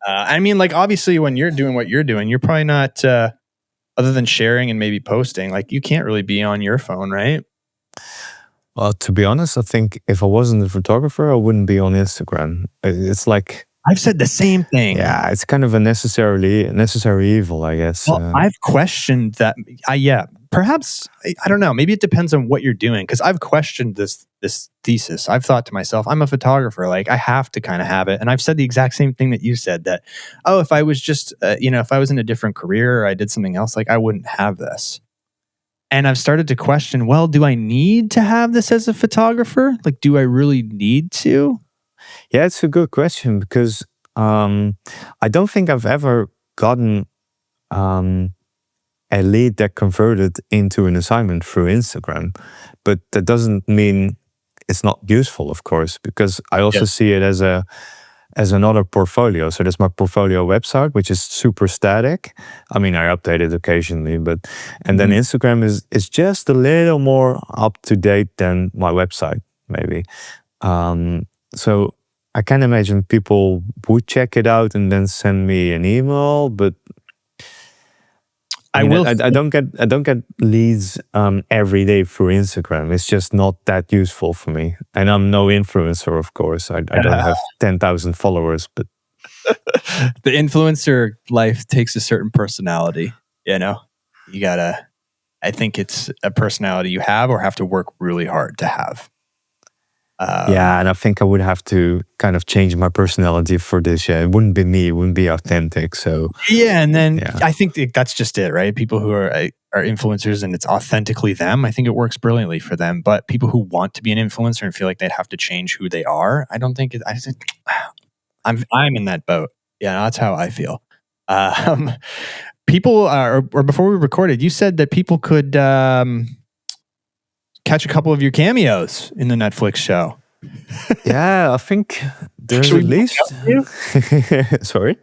I mean, like, obviously when you're doing what you're doing, you're probably not, other than sharing and maybe posting, like you can't really be on your phone, right? Well, to be honest, I think if I wasn't a photographer, I wouldn't be on Instagram. It's like... I've said the same thing. Yeah, it's kind of a necessary evil, I guess. Well, I've questioned that. Perhaps, I don't know, maybe it depends on what you're doing, because I've questioned this thesis. I've thought to myself, I'm a photographer, like I have to kind of have it. And I've said the exact same thing that you said, that, if I was just, if I was in a different career or I did something else, like I wouldn't have this. And I've started to question, well, do I need to have this as a photographer? Like, do I really need to? Yeah, it's a good question because I don't think I've ever gotten a lead that converted into an assignment through Instagram. But that doesn't mean it's not useful, of course, because I also see it as another portfolio. So there's my portfolio website, which is super static. I mean, I update it occasionally, and then Instagram is just a little more up to date than my website, maybe. So I can imagine people would check it out and then send me an email, but I don't get leads every day through Instagram. It's just not that useful for me. And I'm no influencer, of course. I don't have 10,000 followers, but the influencer life takes a certain personality. You know, you gotta. I think it's a personality you have or have to work really hard to have. Yeah, and I think I would have to kind of change my personality for this. Yeah, it wouldn't be me. It wouldn't be authentic. So yeah, and then I think that's just it, right? People who are influencers and it's authentically them. I think it works brilliantly for them. But people who want to be an influencer and feel like they'd have to change who they are, I don't think. I think I'm in that boat. Yeah, that's how I feel. People or before we recorded, you said that people could. Catch a couple of your cameos in the Netflix show. Yeah, I think there's at least. Sorry,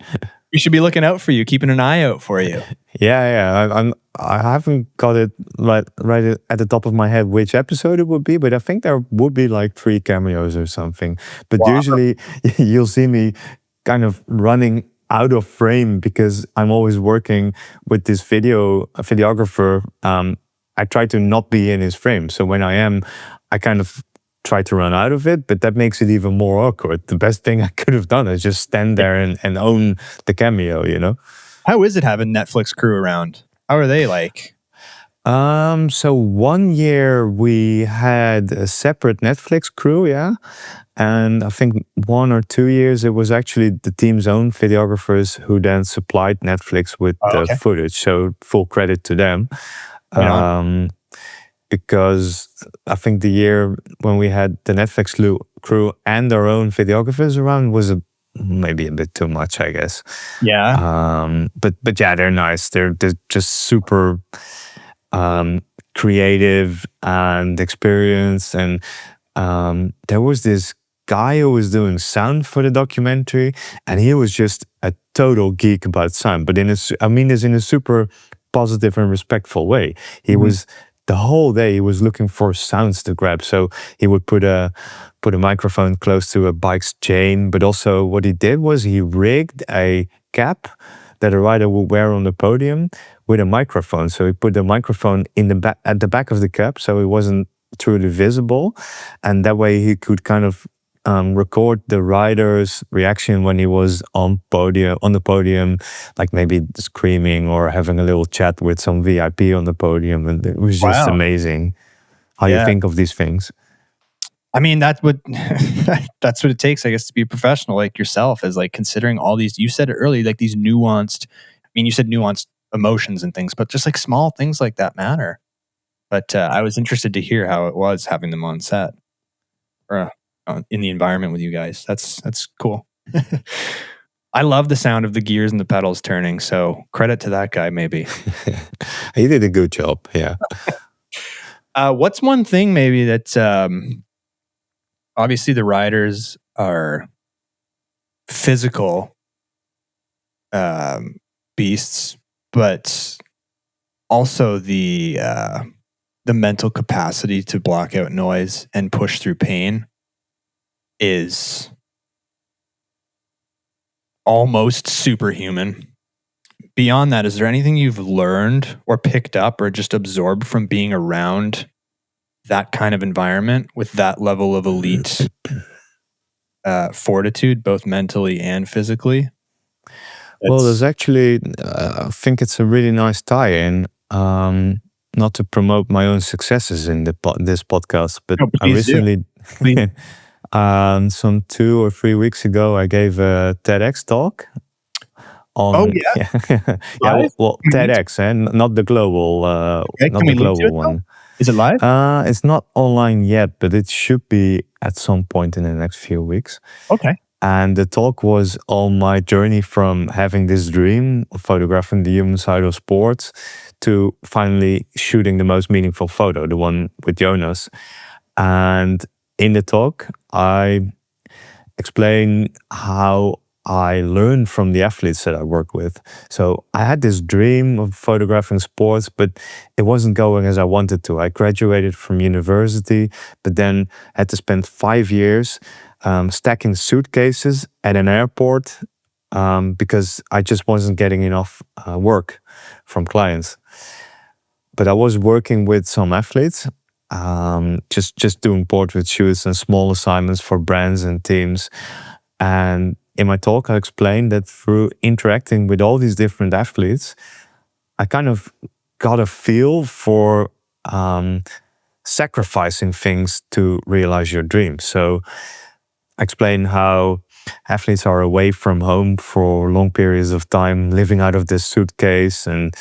we should be looking out for you, keeping an eye out for you. Yeah. I haven't got it right at the top of my head which episode it would be, but I think there would be like 3 cameos or something. But usually you'll see me kind of running out of frame because I'm always working with this videographer. I try to not be in his frame. So when I am, I kind of try to run out of it, but that makes it even more awkward. The best thing I could have done is just stand there and own the cameo, you know? How is it having Netflix crew around? How are they like? So one year we had a separate Netflix crew, yeah. And I think 1 or 2 years it was actually the team's own videographers who then supplied Netflix with the footage. So full credit to them. Because I think the year when we had the Netflix crew and our own videographers around was maybe a bit too much, I guess. Yeah. But yeah, they're nice. They're just super creative and experienced. And there was this guy who was doing sound for the documentary, and he was just a total geek about sound. But in a super positive and respectful way. He was the whole day he was looking for sounds to grab. So he would put a microphone close to a bike's chain, but also what he did was he rigged a cap that a rider would wear on the podium with a microphone. So he put the microphone in the at the back of the cap, so it wasn't truly visible, and that way he could kind of record the rider's reaction when he was on the podium, like maybe screaming or having a little chat with some VIP on the podium. And it was just amazing how you think of these things. I mean, that's what it takes, I guess, to be a professional like yourself, is like considering all these, you said it earlier, like these nuanced, you said nuanced emotions and things, but just like small things like that matter. But I was interested to hear how it was having them on set or in the environment with you guys. That's cool. I love the sound of the gears and the pedals turning, so credit to that guy, maybe. He did a good job, yeah. What's one thing maybe that's obviously the riders are physical beasts, but also the mental capacity to block out noise and push through pain is almost superhuman. Beyond that, is there anything you've learned or picked up or just absorbed from being around that kind of environment with that level of elite fortitude, both mentally and physically? Well, there's actually, I think it's a really nice tie-in. Not to promote my own successes in this podcast, but I recently, some 2 or 3 weeks ago, I gave a TEDx talk. TEDx, and not the global, not the global one. Is it live? It's not online yet, but it should be at some point in the next few weeks. Okay. And the talk was on my journey from having this dream of photographing the human side of sports to finally shooting the most meaningful photo, the one with Jonas. And in the talk, I explain how I learned from the athletes that I work with. So I had this dream of photographing sports, but it wasn't going as I wanted to. I graduated from university, but then had to spend 5 years stacking suitcases at an airport because I just wasn't getting enough work from clients. But I was working with some athletes, just doing portrait shoots and small assignments for brands and teams. And in my talk, I explained that through interacting with all these different athletes, I kind of got a feel for sacrificing things to realize your dreams. So I explained how athletes are away from home for long periods of time, living out of this suitcase, and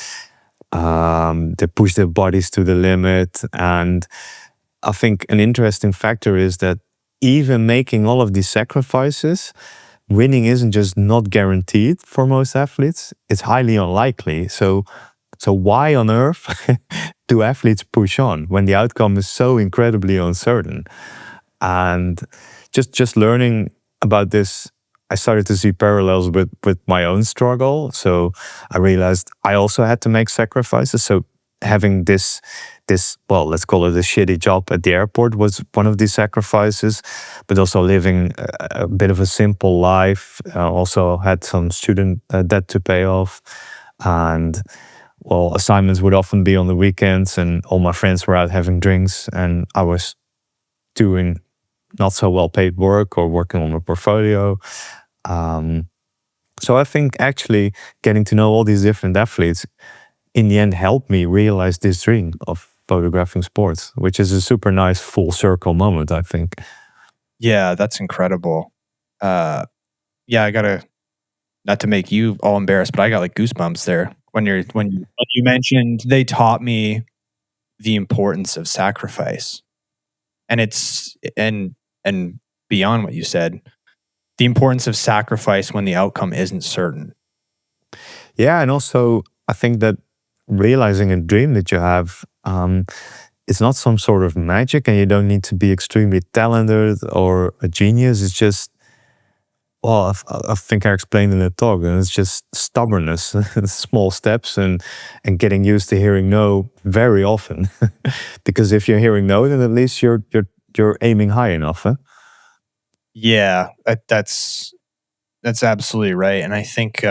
they push their bodies to the limit. And I think an interesting factor is that even making all of these sacrifices, winning isn't just not guaranteed for most athletes, it's highly unlikely. So why on earth do athletes push on when the outcome is so incredibly uncertain? And just learning about this, I started to see parallels with my own struggle. So I realized I also had to make sacrifices. So having this, well, let's call it a shitty job at the airport was one of these sacrifices, but also living a bit of a simple life. Also had some student debt to pay off. And well, assignments would often be on the weekends, and all my friends were out having drinks, and I was doing not so well paid work or working on a portfolio. So I think actually getting to know all these different athletes in the end helped me realize this dream of photographing sports, which is a super nice full circle moment, I think. Yeah, that's incredible. Yeah, I gotta, not to make you all embarrassed, but I got like goosebumps there when you mentioned they taught me the importance of sacrifice, and it's and beyond what you said, the importance of sacrifice when the outcome isn't certain. Yeah, and also I think that realizing a dream that you have, it's not some sort of magic, and you don't need to be extremely talented or a genius. It's just, well, I think I explained in the talk, and it's just stubbornness, small steps, and getting used to hearing no very often. Because if you're hearing no, then at least you're aiming high enough. Huh? Yeah, that's absolutely right. And I think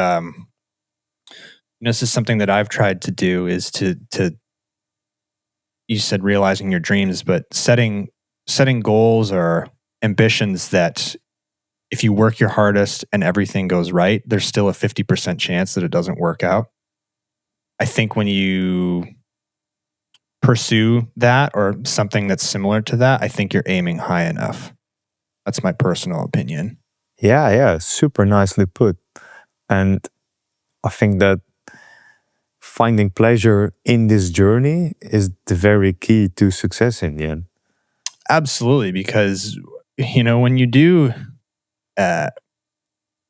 this is something that I've tried to do, is to you said realizing your dreams, but setting goals or ambitions that if you work your hardest and everything goes right, there's still a 50% chance that it doesn't work out. I think when you pursue that or something that's similar to that, I think you're aiming high enough. That's my personal opinion. Yeah, super nicely put. And I think that finding pleasure in this journey is the very key to success in the end. Absolutely, because when you do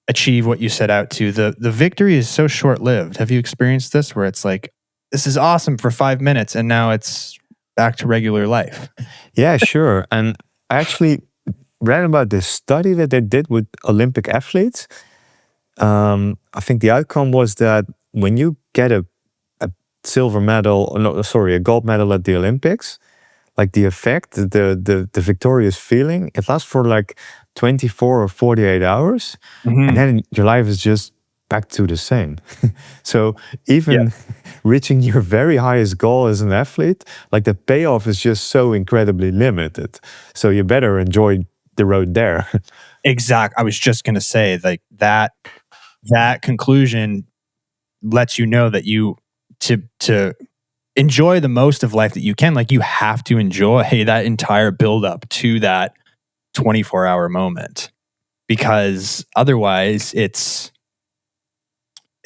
achieve what you set out to, the victory is so short-lived. Have you experienced this, where it's like, this is awesome for 5 minutes and now it's back to regular life? Yeah, sure. And I actually read about this study that they did with Olympic athletes. I think the outcome was that when you get a silver medal, a gold medal at the Olympics, like the effect, the victorious feeling, it lasts for like 24 or 48 hours. Mm-hmm. And then your life is just back to the same. So even reaching your very highest goal as an athlete, like the payoff is just so incredibly limited. So you better enjoy the road there. Exactly. I was just going to say, like, that conclusion lets you know that you to enjoy the most of life that you can. Like, you have to enjoy that entire build up to that 24-hour moment, because otherwise it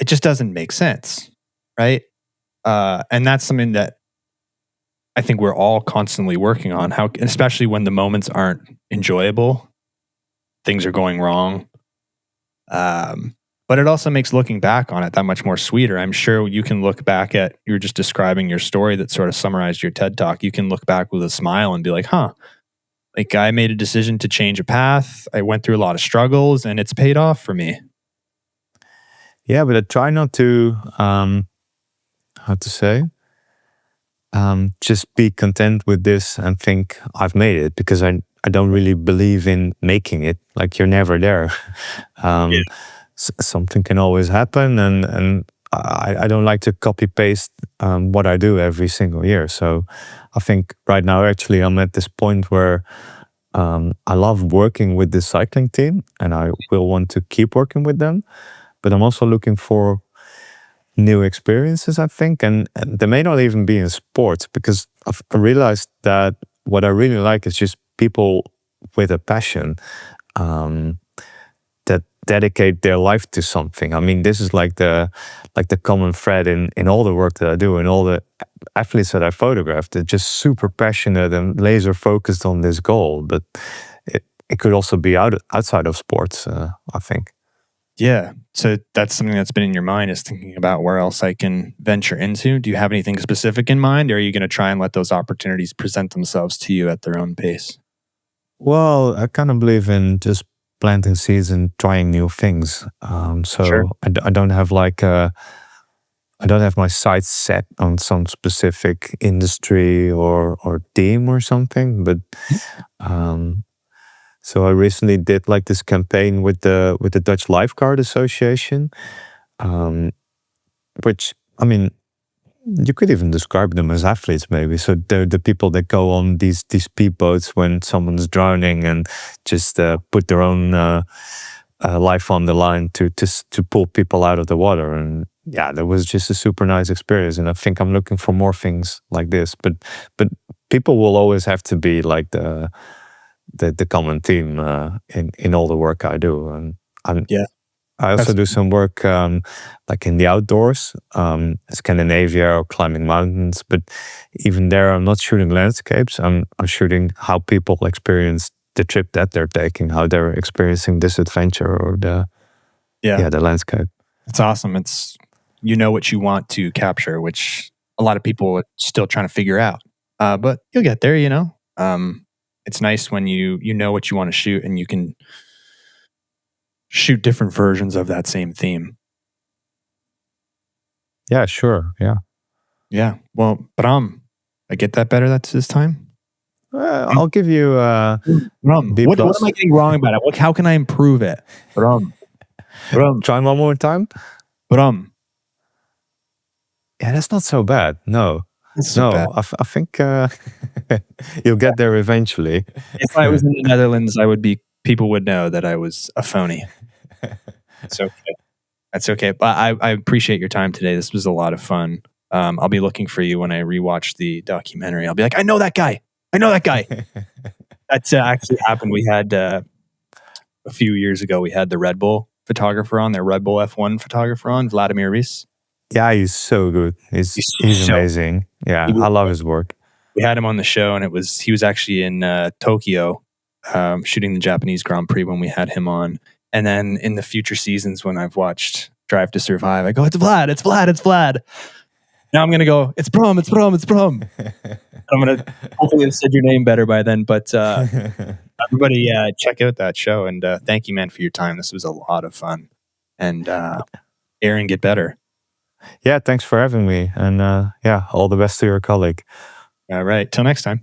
just doesn't make sense, right? And that's something that I think we're all constantly working on, how, especially when the moments aren't enjoyable, things are going wrong. But it also makes looking back on it that much more sweeter. I'm sure you can look back at, you were just describing your story that sort of summarized your TED Talk. You can look back with a smile and be like, like, I made a decision to change a path. I went through a lot of struggles and it's paid off for me. Yeah, but I try not to, just be content with this and think I've made it, because I don't really believe in making it. Like you're never there. um, Something can always happen, and I don't like to copy paste what I do every single year. So I think right now actually I'm at this point where I love working with the cycling team, and I will want to keep working with them. But I'm also looking for new experiences, I think, and they may not even be in sports, because I've realized that what I really like is just people with a passion that dedicate their life to something. I mean, this is like the common thread in all the work that I do and all the athletes that I photograph. They're just super passionate and laser focused on this goal. But it could also be outside of sports, I think. Yeah. So that's something that's been in your mind, is thinking about where else I can venture into. Do you have anything specific in mind, or are you going to try and let those opportunities present themselves to you at their own pace? Well, I kind of believe in just planting seeds and trying new things. So Sure. I don't have I don't have my sights set on some specific industry or team or something. But so I recently did like this campaign with the Dutch Lifeguard Association, which, I mean, you could even describe them as athletes, maybe. So they're the people that go on these speedboats when someone's drowning and just put their own life on the line to pull people out of the water. And yeah, that was just a super nice experience. And I think I'm looking for more things like this. But people will always have to be like the common theme in all the work I do. And I also do some work like in the outdoors, Scandinavia or climbing mountains. But even there, I'm not shooting landscapes. I'm shooting how people experience the trip that they're taking, how they're experiencing this adventure or the landscape. It's awesome. It's, you know what you want to capture, which a lot of people are still trying to figure out. But you'll get there, you know. It's nice when you know what you want to shoot and you can shoot different versions of that same theme. Yeah, sure. Yeah. Yeah. Well, Bram, I get that better this time? I'll give you Bram. B+. What am I getting wrong about it? How can I improve it? Bram. Try one more time. Bram. Yeah, that's not so bad. No. So bad. I think you'll get there eventually. If I was in the Netherlands, people would know that I was a phony. That's okay. That's okay. But I appreciate your time today. This was a lot of fun. I'll be looking for you when I rewatch the documentary. I'll be like, I know that guy. That's actually happened. We had a few years ago, we had the Red Bull photographer on, their Red Bull F1 photographer on, Vladimir Reese. Yeah, he's so good. He's amazing. Yeah, I love his work. We had him on the show, and he was actually in Tokyo shooting the Japanese Grand Prix when we had him on. And then in the future seasons, when I've watched Drive to Survive, I go, it's Vlad. Now I'm going to go, it's Bram. I'm going to hopefully have said your name better by then. But everybody, check out that show. And thank you, man, for your time. This was a lot of fun. And Aaron, get better. Yeah, thanks for having me. And all the best to your colleague. All right. Till next time.